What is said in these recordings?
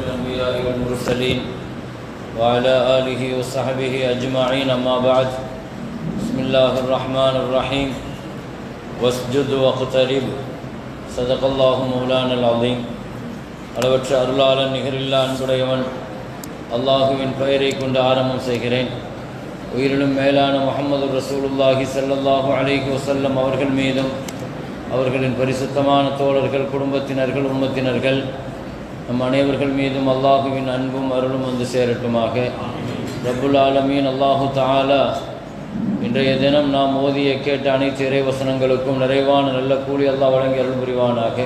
الأنبياء والمرسلين وعلى آله وصحبه أجمعين أما بعد بسم الله الرحمن الرحيم واسجد واقترب صدق الله مولانا العظيم அளவற்ற அருளாளன் நிகரில்லா அன்புடையவன் அல்லாஹுவின் பெயரை கொண்டு ஆரம்பம் செய்கிறேன். உயிரிலும் மேலான முஹம்மது ரசூலுல்லாஹி ஸல்லல்லாஹு அலைஹி வஸல்லம் அவர்கள் மீதும் அவர்களின் பரிசுத்தமான தோழர்கள், குடும்பத்தினர்கள், உம்மத்தினர்கள் நம் அனைவர்கள் மீதும் அல்லாஹுவின் அன்பும் அருளும் வந்து சேரட்டுமாக. ரப்புல் ஆலமீன் அல்லாஹு தஆலா இன்றைய தினம் நாம் ஓதிய கேட்ட அனைத்து இறைவசனங்களுக்கும் நிறைவான நல்ல கூலி அல்லாஹ் வழங்கி அருள் புரிவானாக.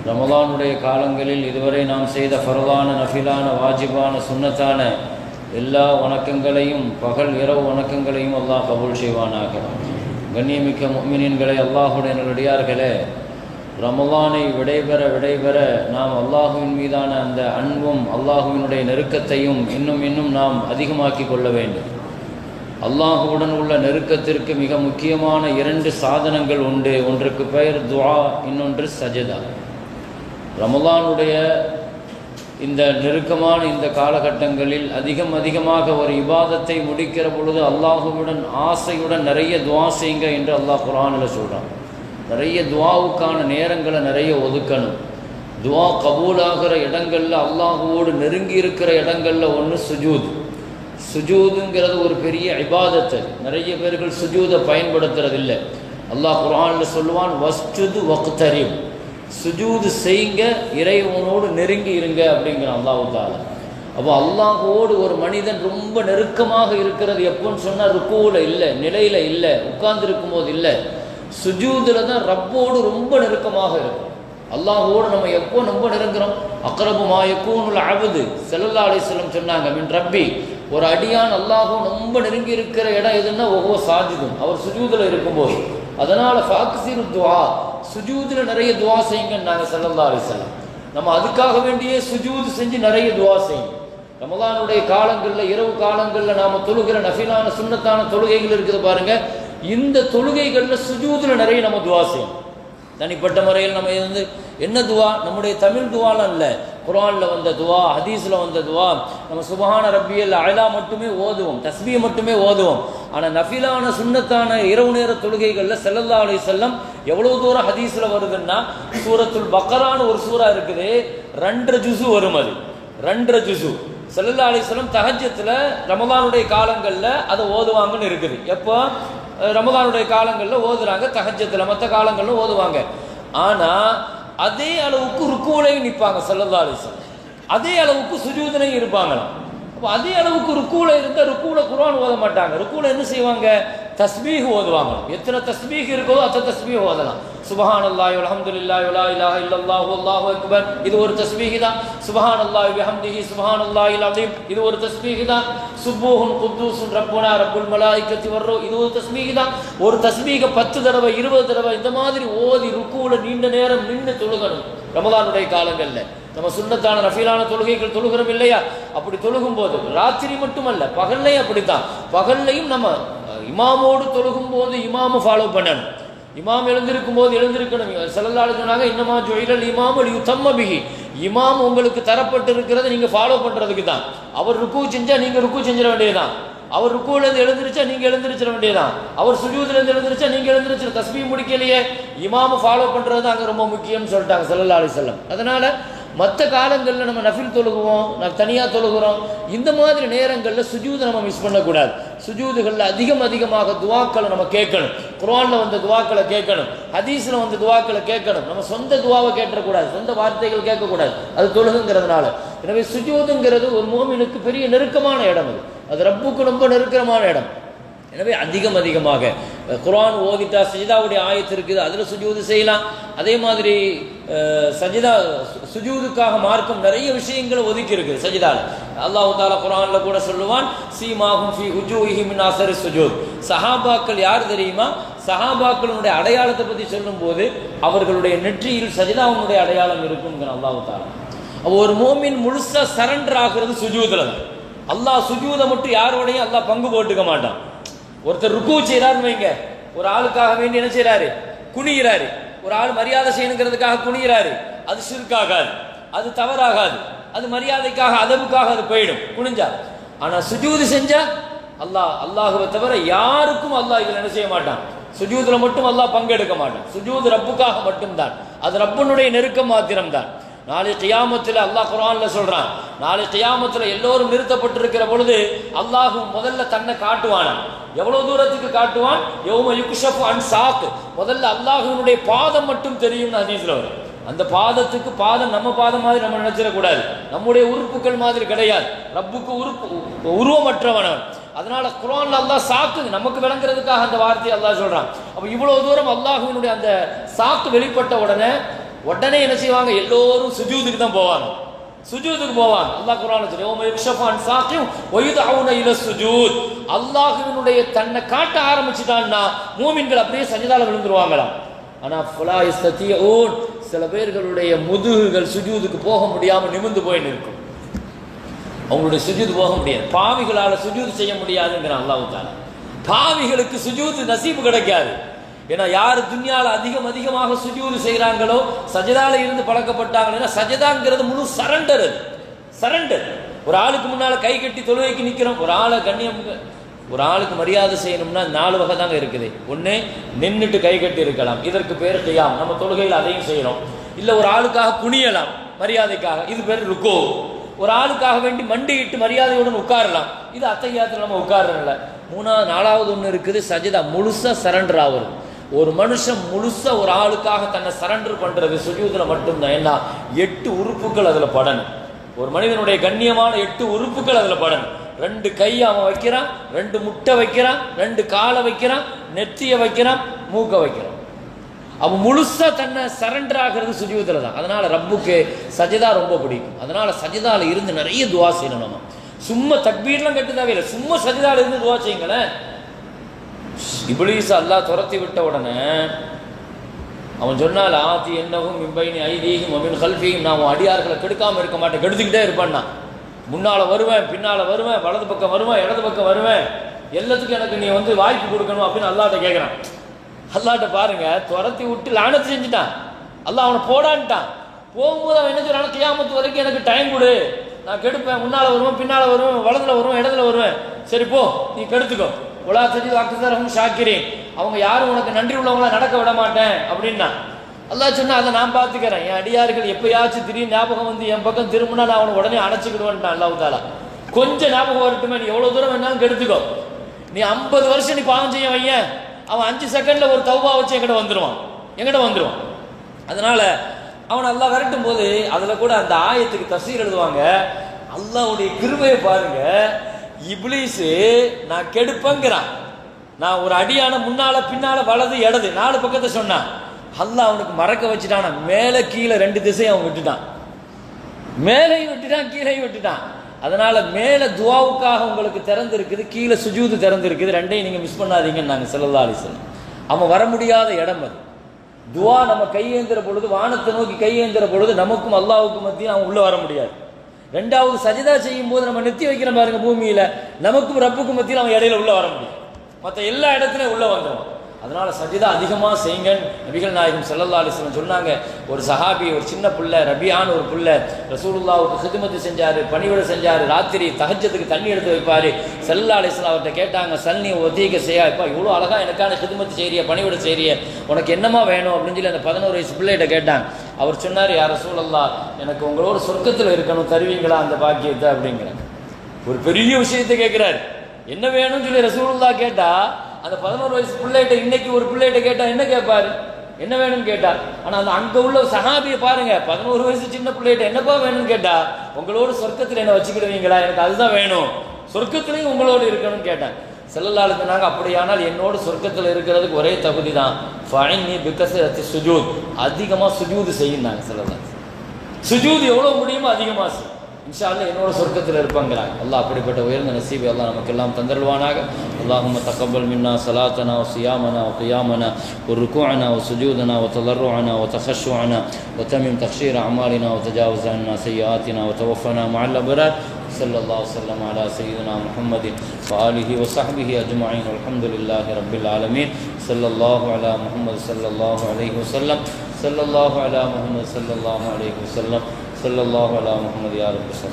ரமலானுடைய காலங்களில் இதுவரை நாம் செய்த ஃபர்லான, நஃபிலான, வாஜிபான, சுன்னத்தான எல்லா வணக்கங்களையும், பகல் இரவு வணக்கங்களையும் அல்லாஹ் கபூல் செய்வானாக. கண்ணியமிக்க முஃமினீன்களே, அல்லாஹுடைய நல்லடியார்களே, ரமலானை விடைபெற நாம் அல்லாஹுவின் மீதான அந்த அன்பும் அல்லாஹுவினுடைய நெருக்கத்தையும் இன்னும் நாம் அதிகமாக்கி கொள்ள வேண்டும். அல்லாஹுவுடன் உள்ள நெருக்கத்திற்கு மிக முக்கியமான இரண்டு சாதனங்கள் உண்டு. ஒன்றுக்கு பெயர் துஆ, இன்னொன்று சஜதா. ரமலானுடைய இந்த நெருக்கமான இந்த காலகட்டங்களில் அதிகமாக ஒரு இபாதத்தை முடிக்கிற பொழுது அல்லாஹுவுடன் ஆசையுடன் நிறைய துஆ செய்யுங்க என்று அல்லாஹ் குர்ஆனில் சொல்கிறான். நிறைய துஆவுக்கான நேரங்களை நிறைய ஒதுக்கணும். துஆ கபூலாகிற இடங்களில், அல்லாஹுவோடு நெருங்கி இருக்கிற இடங்களில் ஒன்று சுஜூத். சுஜூதுங்கிறது ஒரு பெரிய இபாதத்து. நிறைய பேர்கள் சுஜூதை பயன்படுத்துறதில்லை. அல்லாஹ் குர்ஆனில் சொல்லுவான், வஸ்ஜுது வக்தரிப், சுஜூது செய்யுங்க, இறைவனோடு நெருங்கி இருங்க அப்படிங்கிறான் அல்லாஹு தஆலா. அப்போ அல்லாஹோடு ஒரு மனிதன் ரொம்ப நெருக்கமாக இருக்கிறது எப்போன்னு சொன்னால் ருக்குவில் இல்லை, நிலையில் இல்லை, உட்கார்ந்துருக்கும் போது இல்லை, சுஜூதில் தான் ரப்போடு ரொம்ப நெருக்கமாக இருக்கும். அல்லாஹோடு நம்ம எப்போ ரொம்ப நெருங்குறோம்? அக்ரபு மா யகூனுல் அப்து ஸல்லல்லாஹு அலைஹி வஸல்லம் சொன்னாங்க, மின் ரப்பி, ஒரு அடியான் அல்லாஹோ ரொம்ப நெருங்கி இருக்கிற இடம் எதுன்னா ஒவ்வொரு சாஜிதும், அவர் சுஜூதில் இருக்கும்போது. அதனால் ஃபாக்ஸிரு துஆ, சுஜூதில் நிறைய துஆ செய்யுங்கன்னு நாங்கள் ஸல்லல்லாஹு அலைஹி வஸல்லம். நம்ம அதுக்காக வேண்டியே சுஜூது செஞ்சு நிறைய துஆ செய்யுங்க. ரமலானுடைய காலங்களில், இரவு காலங்களில் நாம் தொழுகிற நஃபிலான சுன்னத்தான தொழுகைகள் இருக்குது பாருங்கள். இந்த தொழுகைகளில் சுஜூதில் நிறைய நம்ம துஆ செய்யணும். தனிப்பட்ட முறையில் நம்ம என்ன துவா, நம்முடைய தமிழ் துவாலாம் இல்லை, குர்ஆனில் வந்த துவா, ஹதீஸில் வந்த துவா. நம்ம சுப்ஹான ரப்பியல் அலா மட்டுமே ஓதுவோம், தஸ்பீஹ் மட்டுமே ஓதுவோம். ஆனால் நஃபிலான சுன்னத்தான இரவு நேர தொழுகைகளில் ஸல்லல்லாஹு அலைஹி வஸல்லம் எவ்வளோ தூரம் ஹதீஸில் வருதுன்னா, சூரத்துல் பக்கரான்னு ஒரு சூறா இருக்குது, 2.5 ஜுஸு வரும். அது 2.5 ஜுஸு ஸல்லல்லாஹு அலைஹி வஸல்லம் தஹஜ்ஜத்தில் ரமலானுடைய காலங்களில் அதை ஓதுவாங்கன்னு இருக்குது. எப்போ? ரமலானுடைய காலங்களில் ஓதுறாங்க, தஹஜ்ஜத்தில், மற்ற காலங்களில் ஓதுவாங்க. ஆனால் அதே அளவுக்கு ருக்குலையும் நிற்பாங்க ஸல்லல்லாஹு அலைஹி வஸல்லம், அதே அளவுக்கு சுஜூதிலையும் இருப்பாங்களாம். அப்போ அதே அளவுக்கு ருக்குவில் இருந்தால் ருக்குவில் குர்ஆன் ஓத மாட்டாங்க. ருக்குவில் என்ன செய்வாங்க? தஸ்பீஹ் ஓதுவாங்க. எத்தனை தஸ்பீஹ் இருக்கோ அத்தனை தஸ்பீஹ் ஓதலாம். சுப்ஹானல்லாஹி வல்ஹம்துலில்லாஹி வலா இலாஹா இல்லல்லாஹு வல்லாஹு அக்பர், இது ஒரு தஸ்பீஹ் தான். சுப்ஹானல்லாஹி வபிஹம்திஹி சுப்ஹானல்லாஹில் அஸீம், இது ஒரு தஸ்பீஹ் தான். சுப்ஹூன் குத்தூஸுன் ரப்புனா ரப்புல் மலாயிகத்தி வர்ரூஹ், இது ஒரு தஸ்பீஹ் தான். ஒரு தஸ்பீஹை 10 தடவை 20 தடவை இந்த மாதிரி ஓதி ருக்குவில் நீண்ட நேரம் நின்று தொழுகணும். ரமலானுடைய காலங்களில் நம்ம சுன்னத்தான நஃபிலான தொழுகைகள் தொழுகிறோம் இல்லையா? அப்படி தொழுகும் போது ராத்திரி மட்டுமல்ல, பகல்லையும் அப்படித்தான். பகல்லையும் நம்ம இமாமோடு தொழுகும் போது இமாமு ஃபாலோ பண்ணணும். இமாம் எழுந்திருக்கும் போது எழுந்திருக்கணும். ஸல்லல்லாஹு அலைஹி வஸல்லம் இன்னமா ஜுஇலல் இமாமு லியுத்தம்ம பிஹி, இமாம் உங்களுக்கு தரப்பட்டு இருக்கிறது நீங்கள் ஃபாலோ பண்ணுறதுக்கு தான். அவர் ருக்கு செஞ்சால் நீங்கள் ருக்கு செஞ்சிட வேண்டியதுதான். அவர் ருக்குலேருந்து எழுந்திருச்சா நீங்கள் எழுந்திரிச்சிட வேண்டியதான். அவர் சுஜூதுலேருந்து எழுந்திரிச்சா நீங்கள் எழுந்திரிச்சிட. தஸ்பீஹ் முடிக்கலையே, இமாமு ஃபாலோ பண்ணுறது தான் அங்கே ரொம்ப முக்கியம்னு சொல்லிட்டாங்க ஸல்லல்லாஹு அலைஹி வஸல்லம். அதனால் மற்ற காலங்களில் நம்ம நஃபில் தொழுகுவோம், நம்ம தனியாக தொழுகிறோம். இந்த மாதிரி நேரங்களில் சுஜூதை நம்ம மிஸ் பண்ணக்கூடாது. சுஜூதுகளில் அதிகமாக துவாக்களை நம்ம கேட்கணும். குர்ஆனில் வந்த துவாக்களை கேட்கணும், ஹதீஸில் வந்த துவாக்களை கேட்கணும். நம்ம சொந்த துவாவை கேட்டக்கூடாது, சொந்த வார்த்தைகள் கேட்கக்கூடாது. அது தொழுகுங்கிறதுனால. எனவே சுஜூதுங்கிறது ஒரு முஃமினுக்கு பெரிய நெருக்கமான இடம். அது ரப்புக்கு ரொம்ப நெருக்கமான இடம். எனவே அதிகமாக குர்ஆன் ஓதிட்டா சஜிதாவுடைய ஆயத்து இருக்குது, அதில் சுஜூது செய்யலாம். அதே மாதிரி சுஜூதுக்காக மார்க்கம் நிறைய விஷயங்களை ஒதுக்கி இருக்குது சஜிதால. அல்லாஹ் தஆலா குர்ஆனில் கூட சொல்லுவான், சீமாஹும் ஃபீ உஜூஹிஹிம் மின் அஸரி சுஜூத். சஹாபாக்கள் யார் தெரியுமா? சஹாபாக்களுடைய அடையாளத்தை பற்றி சொல்லும்போது அவர்களுடைய நெற்றியில் சஜிதாவுடைய அடையாளம் இருக்குங்கிற அல்லாஹ் தஆலா. ஒரு மோமின் முழுசா சரண்டர் ஆகிறது சுஜூதில் தான். அல்லாஹ் சுஜூதை மட்டும் யாரோடையும் அல்லாஹ் பங்கு போட்டுக்க மாட்டான். ஒருத்தர் ருக்கு செய்கிறாருன்னு வைங்க, ஒரு ஆளுக்காக வேண்டி என்ன செய்கிறாரு? குனிகிறாரு. ஒரு ஆள் மரியாதை செய்யணுங்கிறதுக்காக குனிகிறாரு, அது ஷிர்க் ஆகாது, அது தவறாகாது. அது மரியாதைக்காக அதவுக்காக அது போயிடும் குனிஞ்சா. ஆனா சுஜூது செஞ்சா அல்லாஹ்வை தவிர யாருக்கும் அல்லாஹ் இதுல என்ன செய்ய மாட்டான். சுஜூதுல மட்டும் அல்லாஹ் பங்கெடுக்க மாட்டான். சுஜூது ரப்புக்காக மட்டும்தான், அது ரப்பனுடைய நெருக்கம் மாத்திரம்தான். நாளை கியாமத்தில் அல்லாஹ் குர்ஆன்ல சொல்றான், நாளை கியாமத்தில் எல்லோரும் நிறுத்தப்பட்டிருக்கிற பொழுது அல்லாஹ் முதல்ல தன்னை காட்டுவானா. எவ்வளவு தூரத்துக்கு காட்டுவான்? யௌம யுக்ஷஃபு அன் சாக். முதல்ல அல்லாஹ்வினுடைய பாதம் மட்டும் தெரியும் ஹதீஸ்ல வரும். அந்த பாதத்துக்கு பாதம் நம்ம பாதம் மாதிரி நம்ம நினைச்சிடக்கூடாது, நம்முடைய உறுப்புகள் மாதிரி கிடையாது. ரப்புக்கு உருவமற்றவன். அதனால குர்ஆன்ல அல்லாஹ் சாக்கு நமக்கு விளங்குறதுக்காக அந்த வார்த்தையை அல்லாஹ் சொல்றான். அப்ப இவ்வளவு தூரம் அல்லாஹ்வினுடைய அந்த சாக்கு வெளிப்பட்ட உடனே என்ன செய்வாங்க? எல்லோரும் சுஜூதுக்கு தான் போவாங்க, சுஜூதுக்கு போவாங்க. அல்லாஹ் குர்ஆன்ல சொல்றான், யௌம யுக்ஷஃபு அன் சாக்கின் வ யுதஊன இல சுஜூத். அல்லாஹ்வினுடைய தன்னை காட்ட ஆரம்பிச்சிட்டான்னா மூமின்கள் அப்படியே சஜிதால விழுந்துருவாங்களாம். ஆனா ஃபலா யஸ்ததிஊன், சில பேர்களுடைய முதுகுகள் சுஜூதுக்கு போக முடியாம நிமிர்ந்து போய் நிற்கும். அவங்களுடைய சுஜூது போக முடியாது. பாவிகளால சுஜூது செய்ய முடியாதுங்கிறான் அல்லாஹ் தஆலா. பாவிகளுக்கு சுஜூது நசீபு கிடைக்காது. ஏன்னா யார் துன்யால அதிகமாக சுஜூது செய்கிறாங்களோ, சஜதால இருந்து பழக்கப்பட்டாங்கன்னா, சஜதாங்கிறது முழு சரண்டர். அது சரண்டர். ஒரு ஆளுக்கு முன்னால கை கட்டி தொழுகைக்கு நிற்கிறோம். ஒரு ஆளை கண்ணியம், ஒரு ஆளுக்கு மரியாதை செய்யணும்னா 4 வகை தாங்க இருக்குது. ஒன்று நின்றுட்டு கை கட்டி இருக்கலாம், இதற்கு பேர் கியாம், நம்ம தொழுகையில் அதையும் செய்யறோம். இல்லை ஒரு ஆளுக்காக குனியலாம் மரியாதைக்காக, இது பேர் ருக்கோ. ஒரு ஆளுக்காக வேண்டி மண்டியிட்டு மரியாதையுடன் உட்காரலாம், இது அத்தஹியாத்துல நம்ம உட்கார்றதில்ல. 4வது ஒன்று இருக்குது, சஜதா, முழுசா சரண்டர் ஆகுறது. ஒரு மனுஷன் முழுசா ஒரு ஆளுக்காக தன்னை சரண்டர் பண்றது சுஜூதுல மட்டும்தான். ஏன்னா 8 உறுப்புகள் அதுல படணும். ஒரு மனிதனுடைய கண்ணியமான 8 உறுப்புகள் அதுல படணும். 2 கையை அவன் வைக்கிறான், 2 முட்டை வைக்கிறான், 2 காலை வைக்கிறான், நெற்றிய வைக்கிறான், மூக்க வைக்கிறான். அவன் முழுசா தன்னை சரண்டர் ஆகிறது சுஜூதுல தான். அதனால ரப்புக்கு சஜதா ரொம்ப பிடிக்கும். அதனால சஜதால இருந்து நிறைய துவா செய்யணும். நம்ம சும்மா தக்பீர்லாம் கட்டு தேவையில்லை, சும்மா சஜதால இருந்து துவா செய்யுங்களேன். இப்லீஸ் அல்லாஹ் துரத்தி விட்ட உடனே அவன் சொன்னால், ஆத்தி என்னவும் மிம்பைனி ஐதீஹிம் வ மின் கல்ஃபிஹிம், நான் அடியார்களை கெடுக்காம இருக்க மாட்டேன், கெடுத்துக்கிட்டே இருப்பான்னா. முன்னால வருவேன், பின்னால வருவேன், வலது பக்கம் வருவேன், இடது பக்கம் வருவேன், எல்லாத்துக்கும் எனக்கு நீ வாய்ப்பு கொடுக்கணும் அப்படின்னு அல்லாஹ்ட்ட கேட்கிறான். அல்லாஹ்ட்ட பாருங்க, துரத்தி விட்டு லானத்து செஞ்சுட்டான். அல்லாஹ் அவனை போடான்ட்டான். போகும்போது அவன் என்ன சொல்றான், கியாமத்து வரைக்கும் எனக்கு டைம் கொடு, நான் கெடுப்பேன், முன்னால வருவேன், பின்னால வருவேன், வலதுல வருவேன், இடத்துல வருவேன், சரி போ நீ கெடுத்துக்கோ. உலா தஜிது அக்ஸரஹும் ஷாக்கிரீன், அவங்க யாரும் உனக்கு நன்றி உள்ளவங்களா நடக்க விட மாட்டேன் அப்படின்னா. அல்லாஹ் சொன்னா, அதை நான் பார்த்துக்கிறேன். என் அடியார்கள் எப்பயாச்சும் திடீர்னு ஞாபகம் வந்து என் பக்கம் திரும்பினா நான் அவனை உடனே அணைச்சிக்கிடுவேன்ட்டான் அல்லாஹ் தஆலா. கொஞ்சம் ஞாபகம் வரட்டுமே, நீ எவ்வளவு தூரம் வேணாலும் கெடுத்துக்கோ. நீ 50 வருஷம் நீ பாவம் செய்ய வையன், அவன் 5 செகண்ட்ல ஒரு தௌபா வச்சு எங்கிட்ட வந்துருவான். அதனால அவன் அல்லாஹ் விரட்டும் போது அதுல கூட அந்த ஆயத்துக்கு தஃசீர் எழுதுவாங்க. அல்லாஹ்வுடைய கிருபையை பாருங்க, இப்லீஸ் நான் கெடுப்பேங்கிறான். நான் ஒரு அடியான முன்னால பின்னால வலது இடது 4 பக்கத்தை சொன்னான். அல்லாஹ் அவனுக்கு மறக்க வச்சுட்டான். மேல கீழே 2 திசையை அவன் விட்டுட்டான், மேலையும் விட்டுட்டான், கீழையும் விட்டுட்டான். அதனால மேல துவாவுக்காக உங்களுக்கு திறந்து இருக்குது, கீழே சுஜூது திறந்து இருக்குது. 2ஐயும் நீங்க மிஸ் பண்ணாதீங்கன்னு நாங்க ஸல்லல்லாஹு அலைஹி வஸல்லம். அவன் வர முடியாத இடம் அது. துவா நம்ம கையேந்திர பொழுது, வானத்தை நோக்கி கையேந்திர பொழுது நமக்கும் அல்லாஹ்வுக்கும் மத்தியில் அவன் உள்ள வர முடியாது. 2வது சஜிதா செய்யும் போது நம்ம நெத்தி வைக்கிறோம் பாருங்க பூமியில, நமக்கும் ரப்புக்கும் மத்தியில் அவன் இடையில உள்ள வர முடியும். மற்ற எல்லா இடத்துலையும் உள்ள வந்துடும். அதனால சஜிதா அதிகமாக செய்யுங்க. நபிகள் நாயகம் ஸல்லல்லாஹு அலைஹி வஸல்லம் சொன்னாங்க, ஒரு சஹாபி, ஒரு சின்ன பிள்ளை, ரபியான் ஒரு பிள்ளை, ரசூலுல்லாஹ்வுக்கு ஹித்மத் செஞ்சாரு, பணிவிட செஞ்சாரு, ராத்திரி தஹஜ்ஜுக்கு தண்ணி எடுத்து வைப்பாரு. ஸல்லல்லாஹு அலைஹி வஸல்லம் அவர்கிட்ட கேட்டாங்க, சல்னி ஒதீக செய்யா, இப்போ இவ்வளோ அழகா எனக்கான ஹித்மத் செய்றிய, பணிவிட செய்றிய, உனக்கு என்னமா வேணும் அப்படின்னு சொல்லி அந்த 11 வயசு பிள்ளைகிட்ட கேட்டாங்க. அவர் சொன்னார், யா ரசூலல்லாஹ், எனக்கு உங்களோட சொர்க்கத்தில் இருக்கணும், தருவீங்களா அந்த பாக்கியத்தை அப்படிங்கிறாங்க. ஒரு பெரிய விஷயத்தை கேட்கிறாரு. என்ன வேணும்னு சொல்லி ரசூலுல்லாஹ் கேட்டா, அந்த 11 வயசு பிள்ளைகிட்ட இன்னைக்கு ஒரு பிள்ளைகிட்ட கேட்டா என்ன கேட்பாரு, என்ன வேணும்னு கேட்டா. ஆனா அந்த அங்க உள்ள சஹாபியை பாருங்க, 11 வயசு சின்ன பிள்ளைகிட்ட என்னப்பா வேணும்னு கேட்டா, உங்களோட சொர்க்கத்தில் என்ன வச்சுக்கிடுவீங்களா, எனக்கு அதுதான் வேணும், சொர்க்கத்திலையும் உங்களோடு இருக்கணும்னு கேட்டாங்க. ஸல்லல்லாஹு அலைஹி வஸல்லம் அப்படியானால் என்னோட சொர்க்கத்தில் இருக்கிறதுக்கு ஒரே தகுதி தான், ஃபஇன்னி பிகஸரத்தி சுஜூத், அதிகமா சுஜூது செய்யுனாங்க ஸல்லல்லாஹு அலைஹி வஸல்லம். சுஜூது எவ்வளவு முடியுமோ அதிகமா செய், இன்ஷா அல்லாஹ் என்னோட சொர்க்கத்தில் இருப்பாங்கிறாங்க. அல்லாஹ் அப்படிப்பட்ட உயர்ந்த நசீபை அல்லாஹ் நமக்கு எல்லாம் தந்தருள்வானாக. அல்லாஹும்ம தகப்பல் மின்னா ஸலாத்தனா வ ஸியாமனா வ கியாமனா வ ருகூஅனா வ சுஜூதனா வ தலர்ருஅனா வ தஹஷ்ஷுஅனா வ தமிம் தக்ஷீர அமாலினா வ தஜாவஸ் அன்னா சய்யிஆத்தினா வ தவஃபனா மஅல் அப்ரார். ஸல்லல்லாஹு அலைஹி வஸல்லம் அலா சய்யிதினா முஹம்மதின் வ ஆலிஹி வ ஸஹ்பிஹி அஜ்மஈன். அல்ஹம்துலில்லாஹி ரப்பில் ஆலமீன். ஸல்லல்லாஹு அலா முஹம்மது ஸல்லல்லாஹு அலைஹி வஸல்லம். ஸல்லல்லாஹு அலா முஹம்மது ஸல்லல்லாஹு அலைஹி வஸல்லம். صلى الله على محمد يا رب صل